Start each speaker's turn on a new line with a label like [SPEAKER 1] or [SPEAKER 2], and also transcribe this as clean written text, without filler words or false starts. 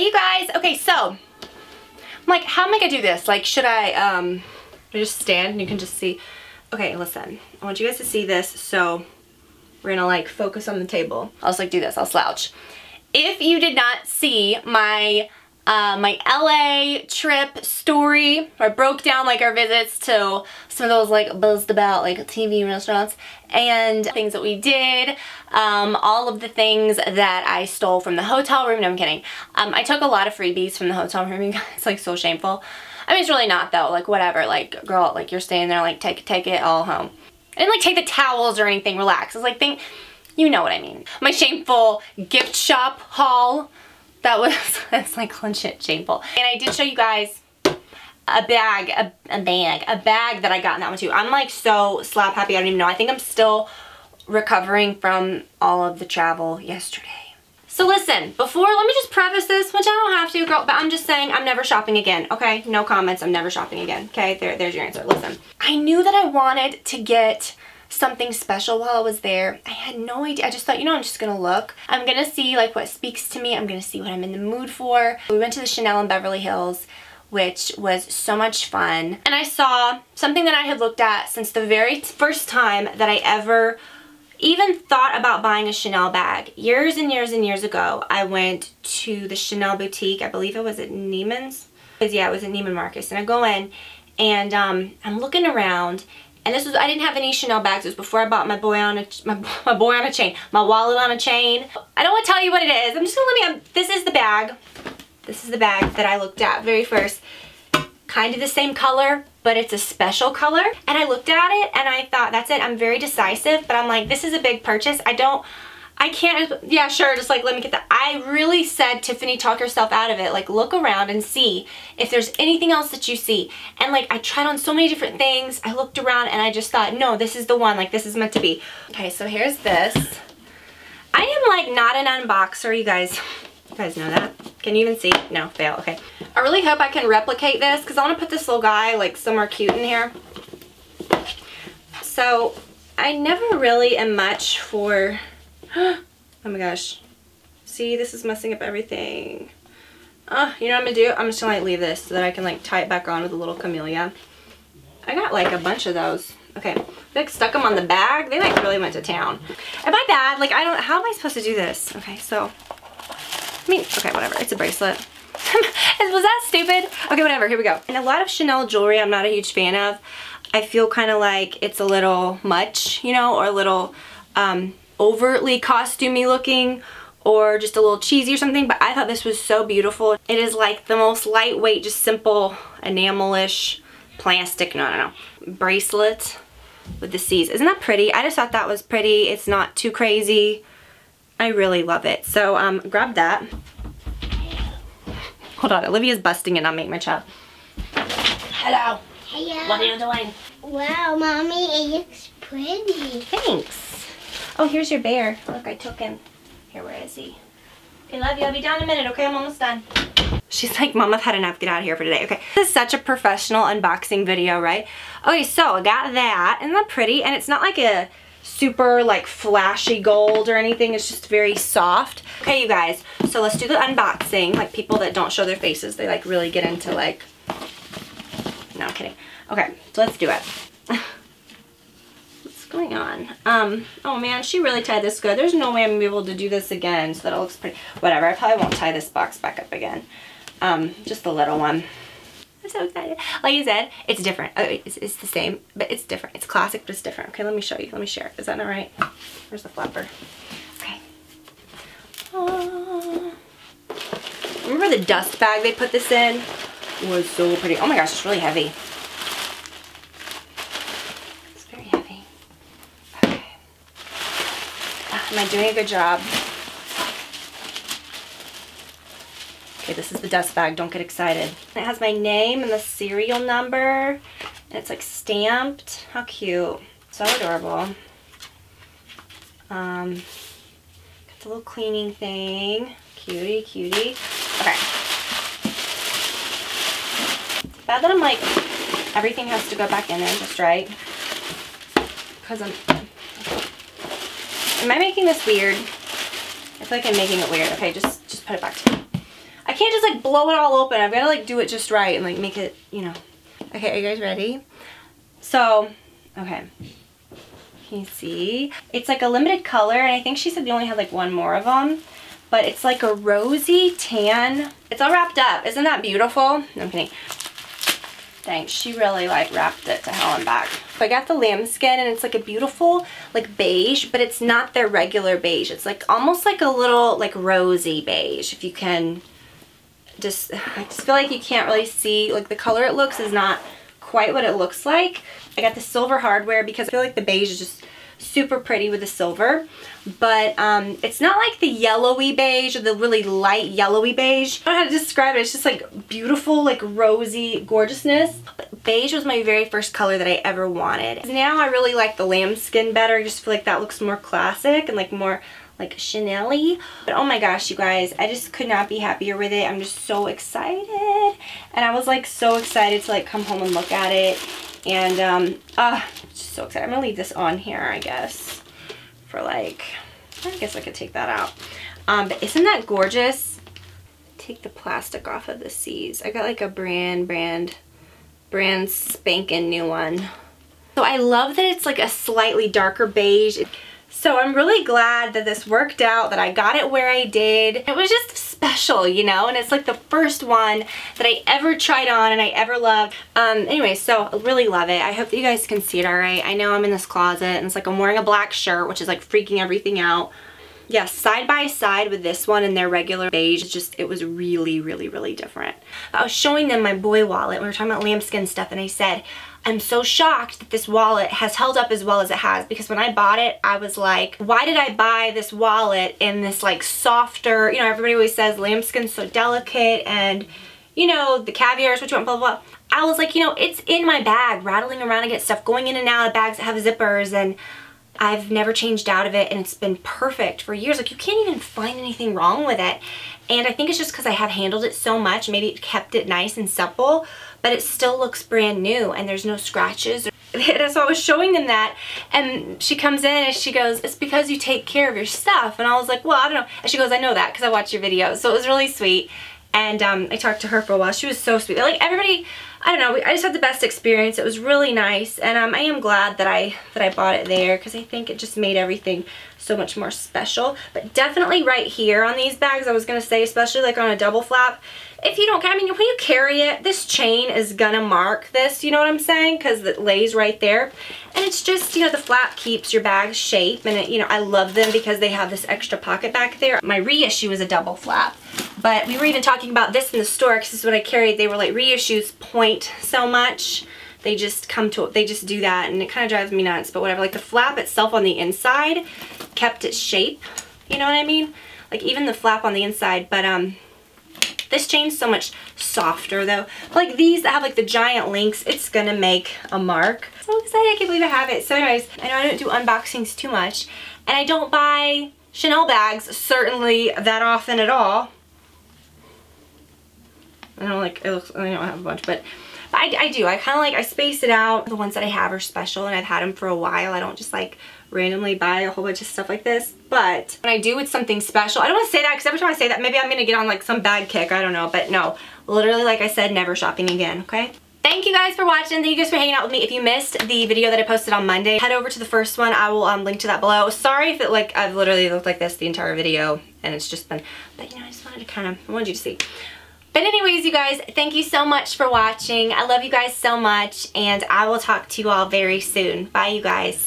[SPEAKER 1] you guys, okay, so I'm like, how am I gonna do this? Like, should I just stand and you can just see? Okay, listen, I want you guys to see this, so we're gonna like focus on the table. I'll just like do this, I'll slouch. If you did not see my my LA trip story, where I broke down like our visits to some of those like buzzed about like TV restaurants and things that we did, all of the things that I stole from the hotel room. No, I'm kidding. I took a lot of freebies from the hotel room. You guys, it's like so shameful. I mean, it's really not though. Like whatever. Like girl, like you're staying there. Like take it all home. I didn't like take the towels or anything. Relax. It's like you know what I mean. My shameful gift shop haul. That's like legit shameful. And I did show you guys a bag that I got in that one too. I'm like so slap happy, I don't even know. I think I'm still recovering from all of the travel yesterday. So listen, let me just preface this, which I don't have to, girl, but I'm just saying I'm never shopping again, okay? No comments, I'm never shopping again, okay? There's your answer. Listen, I knew that I wanted to get something special while I was there. I had no idea. I just thought, you know, I'm just gonna look. I'm gonna see like what speaks to me. I'm gonna see what I'm in the mood for. We went to the Chanel in Beverly Hills, which was so much fun. And I saw something that I had looked at since the very first time that I ever even thought about buying a Chanel bag. Years and years and years ago, I went to the Chanel boutique. I believe it was at Neiman's. Yeah, it was at Neiman Marcus. And I go in and I'm looking around. And this was, I didn't have any Chanel bags. It was before I bought my boy on a chain, my wallet on a chain. I don't want to tell you what it is. I'm just gonna this is the bag. This is the bag that I looked at very first. Kind of the same color, but it's a special color. And I looked at it and I thought, that's it. I'm very decisive, but I'm like, this is a big purchase. I can't, yeah, sure, just like, let me get that. I really said, Tiffany, talk yourself out of it. Like, look around and see if there's anything else that you see. And like, I tried on so many different things. I looked around and I just thought, no, this is the one. Like, this is meant to be. Okay, so here's this. I am like not an unboxer, you guys know that? Can you even see? No, fail, okay. I really hope I can replicate this because I want to put this little guy like somewhere cute in here. So, I never really am much for... Oh my gosh. See, this is messing up everything. You know what I'm gonna do? I'm just gonna like leave this so that I can like tie it back on with a little camellia. I got like a bunch of those. Okay, I like stuck them on the bag. They like really went to town. Am I bad? Like how am I supposed to do this? Okay, so, I mean, okay, whatever. It's a bracelet. Was that stupid? Okay, whatever, here we go. And a lot of Chanel jewelry I'm not a huge fan of. I feel kind of like it's a little much, you know, or a little, overtly costumey looking or just a little cheesy or something, but I thought this was so beautiful. It is like the most lightweight, just simple enamel-ish plastic, no, bracelet with the C's. Isn't that pretty? I just thought that was pretty. It's not too crazy. I really love it. So grab that. Hold on, Olivia's busting in on Make My Child. Hello.
[SPEAKER 2] Hello.
[SPEAKER 1] What are you doing?
[SPEAKER 2] Wow, Mommy, it looks pretty.
[SPEAKER 1] Thanks. Oh, here's your bear. Look, I took him. Here, where is he? I love you. I'll be down in a minute, okay? I'm almost done. She's like, Mom, I've had enough. Get out of here for today. Okay. This is such a professional unboxing video, right? Okay, so I got that. Isn't that pretty? And it's not like a super, like, flashy gold or anything. It's just very soft. Okay, you guys. So let's do the unboxing. Like, people that don't show their faces, they, like, really get into, like... No, I'm kidding. Okay, so let's do it. Going on. Oh man, she really tied this good. There's no way I'm gonna be able to do this again so that it looks pretty. Whatever, I probably won't tie this box back up again. Just the little one. I'm so excited. Like I said, it's different. It's the same, but it's different. It's classic, but it's different. Okay, let me show you. Let me share it. Is that not right? Where's the flapper? Okay. Remember the dust bag they put this in? It was so pretty. Oh my gosh, it's really heavy. Am I doing a good job? Okay, this is the dust bag. Don't get excited. It has my name and the serial number. And it's like stamped. How cute. So adorable. Got the little cleaning thing. Cutie, cutie. Okay. It's bad that I'm like, everything has to go back in there just right. Because am I making this weird? I feel like I'm making it weird. Okay, just put it back to me. I can't just like blow it all open. I've got to like do it just right and like make it, you know. Okay, are you guys ready? So, okay. Can you see? It's like a limited color, and I think she said they only had like one more of them. But it's like a rosy tan. It's all wrapped up. Isn't that beautiful? No, I'm kidding. Thanks. She really like wrapped it to hell and back. So I got the lambskin, and it's like a beautiful like beige, but it's not their regular beige. It's like almost like a little like rosy beige. If you can just, I just feel like you can't really see, like the color it looks is not quite what it looks like. I got the silver hardware because I feel like the beige is just super pretty with the silver, but it's not like the yellowy beige or the really light yellowy beige. I don't know how to describe it. It's just like beautiful, like rosy gorgeousness. But beige was my very first color that I ever wanted. Now I really like the lambskin better. I just feel like that looks more classic and like more like Chanel-y. But oh my gosh, you guys, I just could not be happier with it. I'm just so excited, and I was like so excited to like come home and look at it. And just so excited. I'm gonna leave this on here, I guess, for like, I guess I could take that out. But isn't that gorgeous? Take the plastic off of the C's. I got like a brand spanking new one. So I love that it's like a slightly darker beige. So I'm really glad that this worked out, that I got it where I did. It was just special, you know, and it's like the first one that I ever tried on and I ever loved. Anyway, so I really love it. I hope that you guys can see it all right. I know I'm in this closet and it's like I'm wearing a black shirt, which is like freaking everything out. Yeah, side by side with this one and their regular beige, it was really, really, really different. I was showing them my boy wallet. We were talking about lambskin stuff, and I said, I'm so shocked that this wallet has held up as well as it has, because when I bought it, I was like, why did I buy this wallet in this like softer, you know, everybody always says lambskin's so delicate and, you know, the caviar is what you want, blah, blah, blah. I was like, you know, it's in my bag, rattling around and get stuff going in and out of bags that have zippers, and I've never changed out of it, and it's been perfect for years. Like, you can't even find anything wrong with it. And I think it's just because I have handled it so much. Maybe it kept it nice and supple, but it still looks brand new and there's no scratches. So I was showing them that, and she comes in and she goes, it's because you take care of your stuff. And I was like, well, I don't know. And she goes, I know that because I watch your videos. So it was really sweet. And I talked to her for a while. She was so sweet. Like, everybody, I don't know, I just had the best experience. It was really nice, and I am glad that I bought it there, because I think it just made everything so much more special. But definitely right here on these bags, I was going to say, especially like on a double flap, if you don't, I mean, when you carry it, this chain is gonna mark this, you know what I'm saying? Because it lays right there. And it's just, you know, the flap keeps your bag's shape, and it, you know, I love them because they have this extra pocket back there. My reissue is a double flap, but we were even talking about this in the store, because this is what I carried. They were like, reissues point so much. They just do that, and it kind of drives me nuts, but whatever. Like, the flap itself on the inside kept its shape, you know what I mean? Like, even the flap on the inside, but this chain's so much softer though. Like these that have like the giant links, it's gonna make a mark. So excited, I can't believe I have it. So anyways, I know I don't do unboxings too much, and I don't buy Chanel bags certainly that often at all. I don't like, it looks, I don't have a bunch, but I do. I kind of like, I space it out. The ones that I have are special, and I've had them for a while. I don't just like randomly buy a whole bunch of stuff like this. But when I do, it's something special. I don't want to say that, because every time I say that, maybe I'm going to get on like some bag kick. I don't know. But no, literally, like I said, never shopping again, okay? Thank you guys for watching. Thank you guys for hanging out with me. If you missed the video that I posted on Monday, head over to the first one. I will link to that below. Sorry if it like, I've literally looked like this the entire video, and it's just been, but you know, I just wanted to I wanted you to see. But anyways, you guys, thank you so much for watching. I love you guys so much, and I will talk to you all very soon. Bye, you guys.